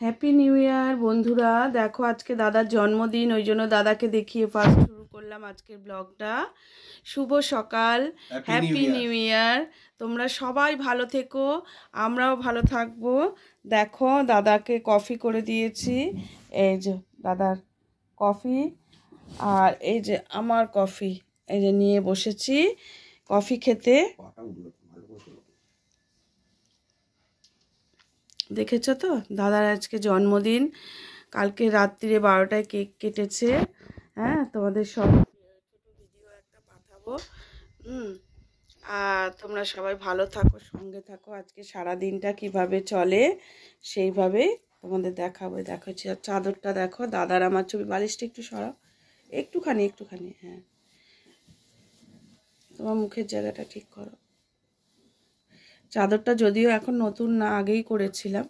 Happy new year বন্ধুরা। দেখো আজকে দাদার জন্মদিন, ওই জন্য দাদাকে দেখিয়ে ফার্স্ট শুরু করলাম আজকের ব্লগটা। শুভ সকাল, হ্যাপি নিউ ইয়ার। তোমরা সবাই ভালো থেকো, আমরাও ভালো থাকবো। দেখো দাদাকে কফি করে দিয়েছি, এই যে দাদার কফি, আর এই যে আমার কফি, এই যে নিয়ে বসেছি কফি খেতে। দেখেছো তো দাদার আজকে জন্মদিন, কালকে রাত্রিরে 12টায় কেক কেটেছে। হ্যাঁ, তোমাদের সব ভিডিও একটা পাঠাবো। আর তোমরা সবাই ভালো থাকো, সঙ্গে থাকো। আজকে সারা দিনটা কিভাবে চলে সেইভাবেই তোমাদের দেখাবো। দেখো চাদরটা দেখো, দাদার আমার ছবি। বালিশটা একটু সরাও, একটুখানি। হ্যাঁ, তোমার মুখের জায়গাটা ঠিক করো। চাদরটা যদিও এখন নতুন না, আগেই করেছিলাম।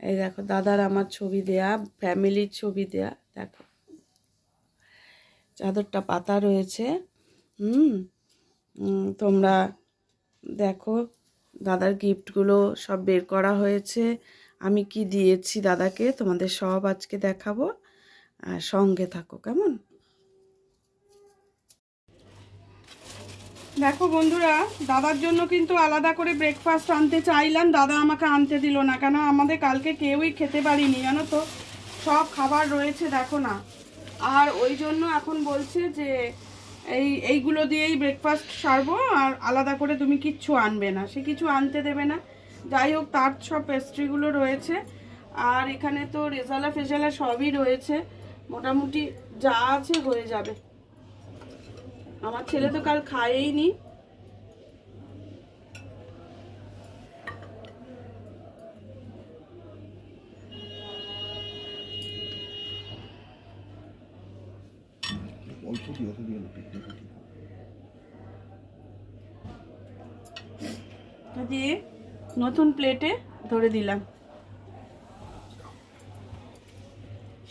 এই দেখো দাদার আমার ছবি দেয়া, ফ্যামিলির ছবি দেয়া। দেখো চাদরটা পাতা রয়েছে। তোমরা দেখো দাদার গিফটগুলো সব বের করা হয়েছে। আমি কি দিয়েছি দাদাকে তোমাদের সব আজকে দেখাবো, আর সঙ্গে থাকো কেমন। দেখো বন্ধুরা, দাদার জন্য কিন্তু আলাদা করে ব্রেকফাস্ট আনতে চাইলাম, দাদা আমাকে আনতে দিল না। কেন, আমাদের কালকে কেউই খেতে পারিনি জানো তো, সব খাবার রয়েছে দেখো না। আর ওই জন্য এখন বলছে যে এইগুলো দিয়েই ব্রেকফাস্ট সারবো, আর আলাদা করে তুমি কিচ্ছু আনবে না, সে কিছু আনতে দেবে না। যাই হোক, তার সব পেস্ট্রিগুলো রয়েছে, আর এখানে তো রেজালা ফেজালা সবই রয়েছে। মোটামুটি যা আছে হয়ে যাবে। আমার ছেলে তো কাল খায়ই নি। দিয়ে নতুন প্লেটে ধরে দিলাম।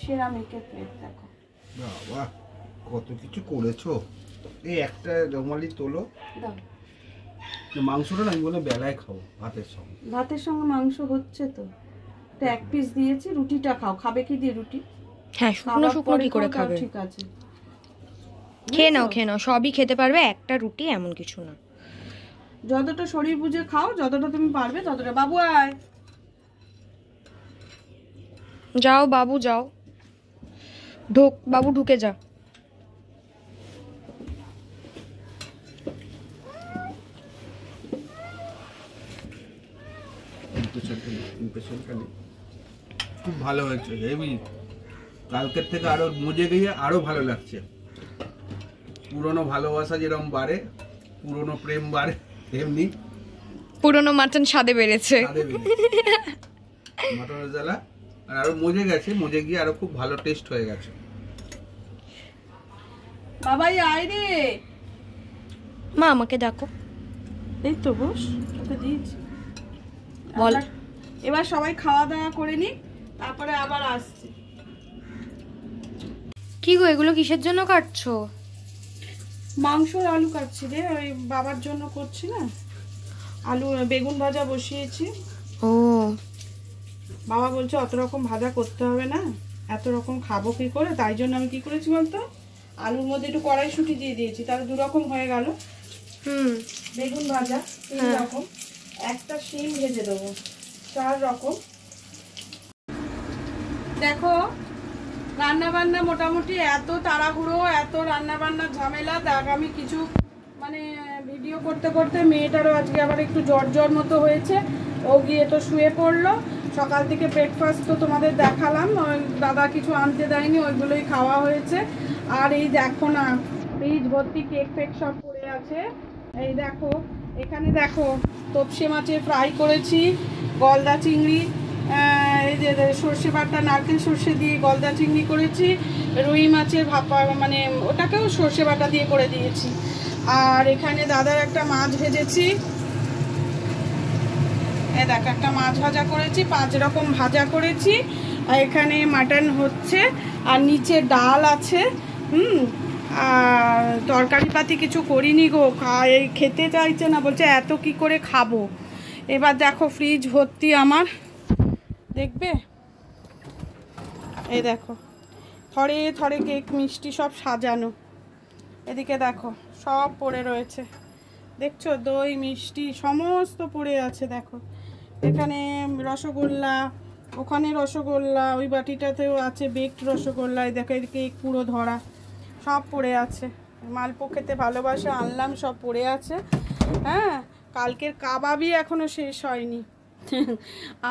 সেরামিকের প্লেট দেখো। বাবা কত কিছু করেছো। এই একটা রুমালি তোলো দাও। মাংসটা না আমি বলে বেলায় খাও ভাতের সঙ্গে মাংস হচ্ছে তো এক পিস দিয়েছি। রুটিটা খাও, খাবে কি দিয়ে রুটি? হ্যাঁ, শুকনো শুকনো কি করে খাবে? ঠিক আছে, খেয়ে নাও, সবই খেতে পারবে, একটা রুটি এমন কিছু না। যতটা শরীর বুঝে খাও, যতটা তুমি পারবে ততটা। বাবু আয়, যাও বাবু যাও, ঢোক বাবু, ঢুকে যা। খুব ভালো হয়েছে, হেভি। কালকের থেকে আরো মজে গিয়ে আরো ভালো লাগছে। পুরনো ভালোবাসা যেরকম বাড়ে, পুরনো প্রেম বাড়ে, এমনি পুরনো মাটন স্বাদে বেড়েছে। মাটনের জ্বালা আর আরো মজে গেছে, মজে গিয়ে আরো খুব ভালো টেস্ট হয়ে গেছে। বাবাই আয় রে। মা আমাকে দেখো। এই তো বস, তোকে দিয়েছি। বল, এবার সবাই খাওয়া দাওয়া করে নি, তারপরে আবার আসছি। কি গো, এগুলো কিসের জন্য কাটছো? মাংস আর আলু কাটছি রে, ওই বাবার জন্য করছি না। আলু বেগুন ভাজা বসিয়েছি। ও, বাবা বলছে অত রকম ভাজা করতে হবে না, এত রকম খাবো কি করে। তাই জন্য আমি কি করেছি বলতো, আলুর মধ্যে একটু কড়াইশুঁটি দিয়ে দিয়েছি, তাহলে 2 রকম হয়ে গেল। বেগুন ভাজা 3 রকম, একটা শিম ভেজে দেবো, 4 রকম। দেখো রান্না বান্না মোটামুটি এত তাড়াহুড়ো, এত রান্না বান্নার ঝামেলা। দেখ আমি কিছু মানে ভিডিও করতে করতে মেয়েটারও আজকে আবার একটু জ্বর মতো হয়েছে, ও গিয়ে তো শুয়ে পড়লো। সকাল থেকে ব্রেকফাস্ট তো তোমাদের দেখালাম, দাদা কিছু আনতে দেয়নি, ওইগুলোই খাওয়া হয়েছে। আর এই দেখো না, ফ্রিজ ভর্তি কেক ফেক সব পড়ে আছে। এই দেখো এখানে দেখো, তপসে মাছের ফ্রাই করেছি, গলদা চিংড়ি, এই যে সর্ষে বাটা, নারকেল সর্ষে দিয়ে গলদা চিংড়ি করেছি, রুই মাছের ভাপা, মানে ওটাকেও সর্ষে বাটা দিয়ে করে দিয়েছি। আর এখানে দাদার একটা মাছ ভেজেছি, এই দেখ একটা মাছ ভাজা করেছি, 5 রকম ভাজা করেছি। আর এখানে মাটন হচ্ছে, আর নিচে ডাল আছে। আর তরকারি পাতি কিছু করিনি গো, এই খেতে চাইছে না, বলছে এত কি করে খাবো। এবার দেখো ফ্রিজ ভর্তি আমার, দেখবে এই দেখো থরে থরে কেক মিষ্টি সব সাজানো। এদিকে দেখো সব পড়ে রয়েছে, দেখছো দই মিষ্টি সমস্ত পড়ে আছে। দেখো এখানে রসগোল্লা, ওখানে রসগোল্লা, ওই বাটিটাতেও আছে বেকড রসগোল্লা। এই দেখো কেক পুরো ধরা, সব পড়ে আছে। মালপো খেতে ভালোবাসে, আনলাম, সব পড়ে আছে। হ্যাঁ, কালকের কাবাবই এখনো শেষ হয়নি।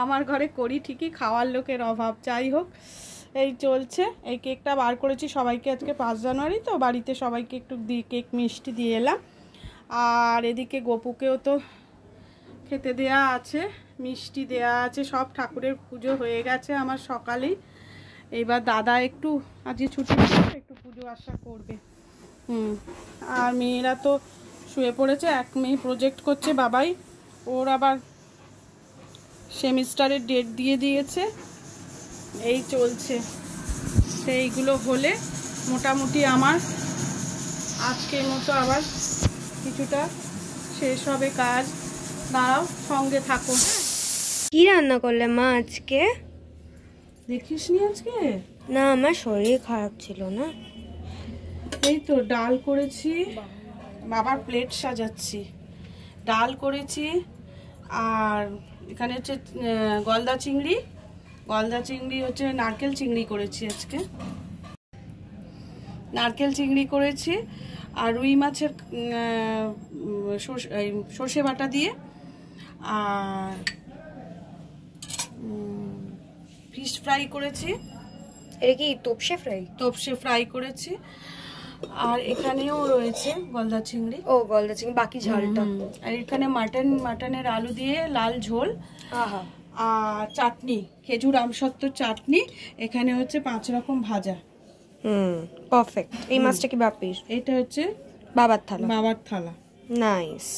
আমার ঘরে করি ঠিকই, খাওয়ার লোকের অভাব। যাই হোক, এই চলছে। এই কেকটা বার করেছি সবাইকে, আজকে 5 জানুয়ারি তো বাড়িতে সবাইকে একটু কেক মিষ্টি দিয়ে এলাম। আর এদিকে গপুকেও তো খেতে দেয়া আছে, মিষ্টি দেয়া আছে, সব ঠাকুরের পুজো হয়ে গেছে আমার সকালেই। এইবার দাদা একটু আজকে ছুটি একটু পুজো আশা করবে। আর মেয়েরা তো শুয়ে পড়েছে। এক মেয়ে প্রজেক্ট করছে বাবাই, ওর আবার সেমিস্টারের ডেট দিয়ে দিয়েছে। এই চলছে, সেইগুলো হলে মোটামুটি আমার আজকের মতো আবার কিছুটা শেষ হবে কাজ। দাঁড়াও, সঙ্গে থাকো। কি রান্না করলে মা আজকে? দেখিস নি আজকে? না, আমার শরীর খারাপ ছিল না। এই তো ডাল করেছি, বাবার প্লেট সাজাচ্ছি। ডাল করেছি, আর এখানে হচ্ছে গলদা চিংড়ি হচ্ছে নারকেল চিংড়ি করেছি আজকে। নারকেল চিংড়ি করেছি, আর রুই মাছের সর্ষে বাটা দিয়ে, আর ফিশ ফ্রাই করেছি। এটা কি তোপসে ফ্রাই করেছি। আর এখানেও রয়েছে গলদা চিংড়ি। ও, গলদা চিংড়ি, বাকি ঝালটা। আর এখানে মাটনের আলু দিয়ে লাল ঝোল। আহা। আর চাটনি, খেজুর আমসত্ত্ব চাটনি। এখানে হচ্ছে 5 রকম ভাজা। পারফেক্ট। এই মাছটা কি বাপির? এটা হচ্ছে বাবার থালা। নাইস।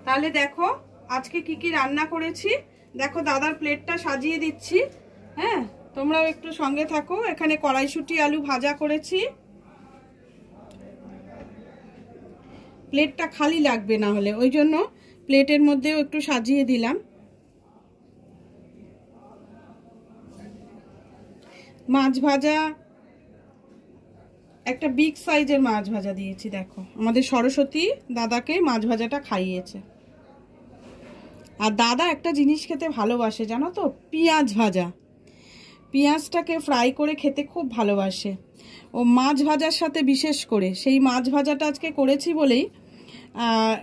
তাহলে দেখো আজকে কি কি রান্না করেছি। দেখো দাদার প্লেটটা সাজিয়ে দিচ্ছি। হ্যাঁ, তোমরাও একটু সঙ্গে থাকো। এখানে কড়াইশুঁটি আলু ভাজা করেছি। প্লেটটা খালি লাগবে না হলে, ওই জন্য প্লেটের মধ্যেও একটু সাজিয়ে দিলাম। মাছ ভাজা, একটা বিগ সাইজের মাছ ভাজা দিয়েছি। দেখো আমাদের সরস্বতী দাদাকে মাছ ভাজাটা খাইয়েছে। আর দাদা একটা জিনিস খেতে ভালোবাসে জানো তো, পেঁয়াজ ভাজা। পেঁয়াজটাকে ফ্রাই করে খেতে খুব ভালোবাসে ও, মাছ ভাজার সাথে বিশেষ করে। সেই মাছ ভাজাটা আজকে করেছি বলেই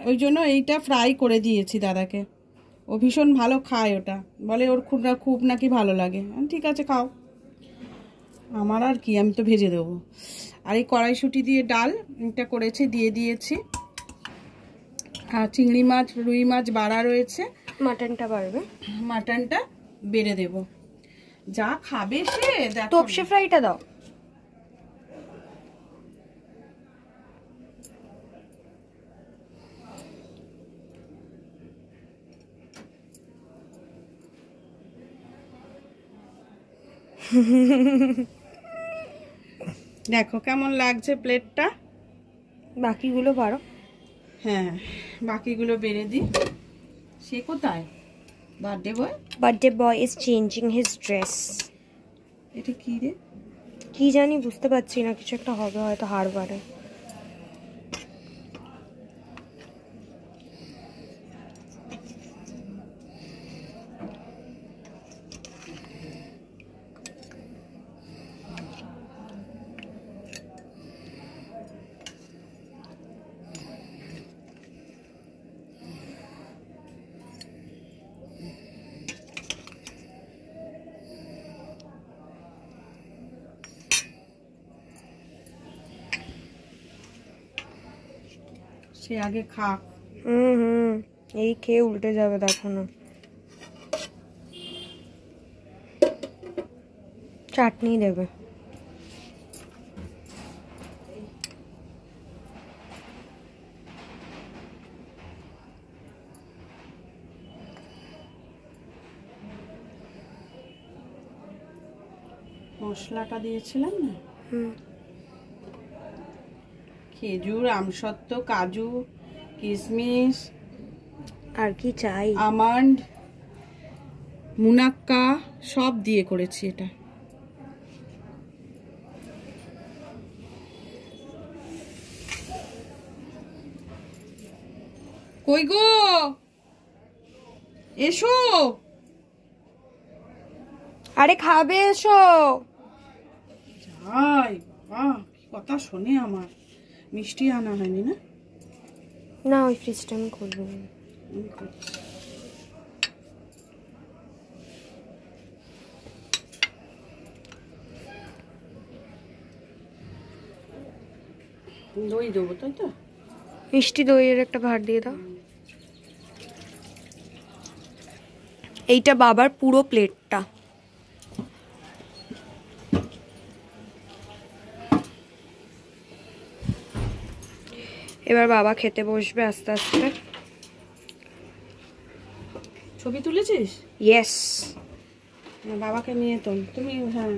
ওই জন্য এইটা ফ্রাই করে দিয়েছি দাদাকে। ও ভীষণ ভালো খায় ওটা, বলে ওর খুব নাকি ভালো লাগে। ঠিক আছে খাও, আমার আর কি, আমি তো ভেজে দেবো। আর এই কড়াইশুঁটি দিয়ে ডাল এটা করেছি, দিয়ে দিয়েছি। আর চিংড়ি মাছ রুই মাছ বাড়া রয়েছে, মাটনটা বেড়ে দেব। যা খাবে সে। তোপসে ফ্রাইটা দাও। দেখো কেমন লাগছে প্লেটটা। বাকিগুলো বাড়ো। হ্যাঁ, বাকিগুলো বেড়ে দিই। সে কোথায়? Birthday boy is changing his dress. এটা কি রে? কি জানি, বুঝতে পারছি না। কিছু একটা হবে হয়তো, হাড় বাড়ে। সে আগে খাক। এই খেয়ে উল্টে যাবে, দেখো না। চাটনি দেবে। মশলাটা দিয়েছিলাম না, খেজুর, আমসত্ত্ব, কাজু, কিশমিশ, আর কি চাই? আমন্ড, মুনাক্কা সব দিয়ে করেছি এটা। কই গো, এসো। আরে খাবে, এসো। যাই বাবা, কি কথা শোনে আমার। মিষ্টি আনা হয়নি না? না, ওই ফ্রিজটা আমি খুলবো। আমি করছি। দই দেবো তাই তো? মিষ্টি দইয়ের একটা ভাত দিয়ে দাও। এইটা বাবার পুরো প্লেটটা। এবার বাবা খেতে বসবে আস্তে আস্তে। ছবি তুলেছিস? ইয়েস। বাবাকে নিয়ে তোল তুমি। হ্যাঁ,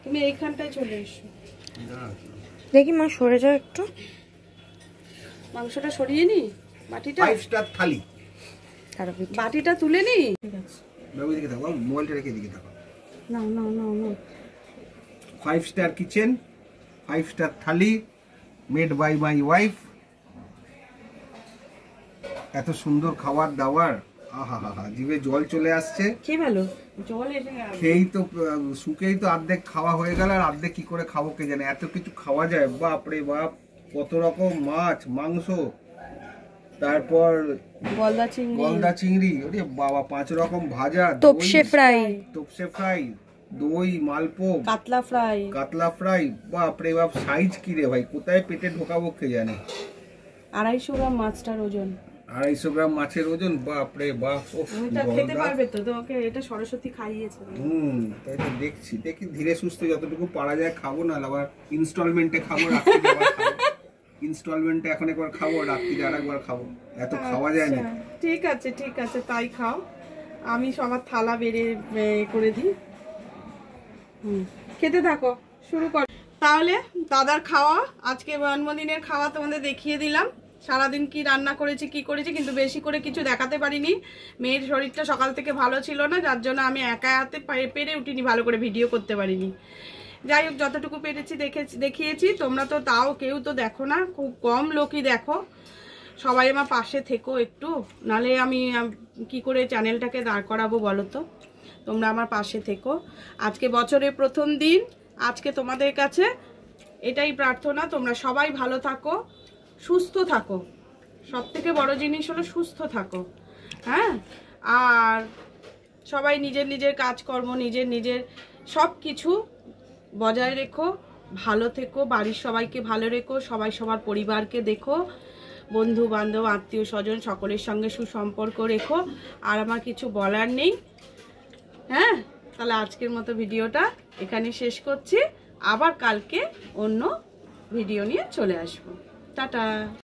তুমি এইখানটায় চলে এসো। দেখি মা, সরে যাও একটু। মাংসটা সরিয়ে নি, বাটিটা 5 স্টার থালি। বাটিটা তুলে নি। ঠিক আছে, বাবু দিকে থাকো, মোবাইলটা রেখে দিকে থাকো। না না না না 5 star kitchen, 5 star thali, made by my wife. এত সুন্দর খাবার দাবার, আহা হা হা, জিভে জল চলে আসছে। খেয়ে ভালো, জল এসে গেল। খেয়েই তো শুকেই তো অর্ধেক খাওয়া হয়ে গেল, আর অর্ধেক কি করে খাবো কে জানে। এত কিছু খাওয়া যায়, বাপ রে বাপ। কত রকম মাছ, মাংস, তারপর গলদা চিংড়ি, ওরে বাবা, 5 রকম ভাজা, তোপসে ফ্রাই, তোপসে ফ্রাই, দই, মালপোগ, কাতলা ফ্রাই, বাপ রে বাপ। সাইজ কি রে ভাই, কোথায় পেটে ঢোকাবো কে জানে। 250 গ্রাম মাছটার ওজন। 250 গ্রাম মাছের ওজন, বাপ রে বাপ। খেতে পারবে তো? তোমাকে এটা সরস্বতী খাইয়েছে। তাই তো দেখছি, দেখি ধীরে সুস্থে যতটুকু পারা যায় খাবো, না আবার ইনস্টলমেন্টে খাবো, রাত্রিতে আবার খাবো। ইনস্টলমেন্টে এখন একবার খাবো, রাত্রিতে আরেকবার খাবো। এত খাওয়া যায় না। ঠিক আছে ঠিক আছে, তাই খাও। আমি সবার থালা বেড়ে করে দিই। খেতে থাকো, শুরু কর তাহলে। দাদার খাওয়া, আজকে জন্মদিনের খাওয়া তোমাদের দেখিয়ে দিলাম। সারাদিন কি রান্না করেছি কি করেছি, কিন্তু বেশি করে কিছু দেখাতে পারিনি। মেয়ের শরীরটা সকাল থেকে ভালো ছিল না, যার জন্য আমি একা হাতে পেরে উঠিনি, ভালো করে ভিডিও করতে পারিনি। যাই হোক, যতটুকু পেরেছি দেখিয়েছি। তোমরা তো তাও কেউ তো দেখো না, খুব কম লোকই দেখো। সবাই আমার পাশে থেকো একটু, নালে আমি কি করে চ্যানেলটাকে দাঁড় করাবো বলো তো। তোমরা আমার পাশে থেকো। আজকে বছরের প্রথম দিন, আজকে তোমাদের কাছে এটাই প্রার্থনা, তোমরা সবাই ভালো থাকো, সুস্থ থাকো। সব থেকে বড় জিনিস হলো সুস্থ থাকো। হ্যাঁ, আর সবাই নিজের নিজের কাজকর্ম, নিজের সব কিছু বজায় রেখো, ভালো থেকো, বাড়ির সবাইকে ভালো রেখো, সবাই সবার পরিবারকে দেখো, বন্ধু বান্ধব আত্মীয় স্বজন সকলের সঙ্গে সুসম্পর্ক রেখো। আর আমার কিছু বলার নেই। হ্যাঁ, তাহলে আজকের মতো ভিডিওটা এখানে শেষ করছি। আবার কালকে অন্য ভিডিও নিয়ে চলে আসবো। টাটা।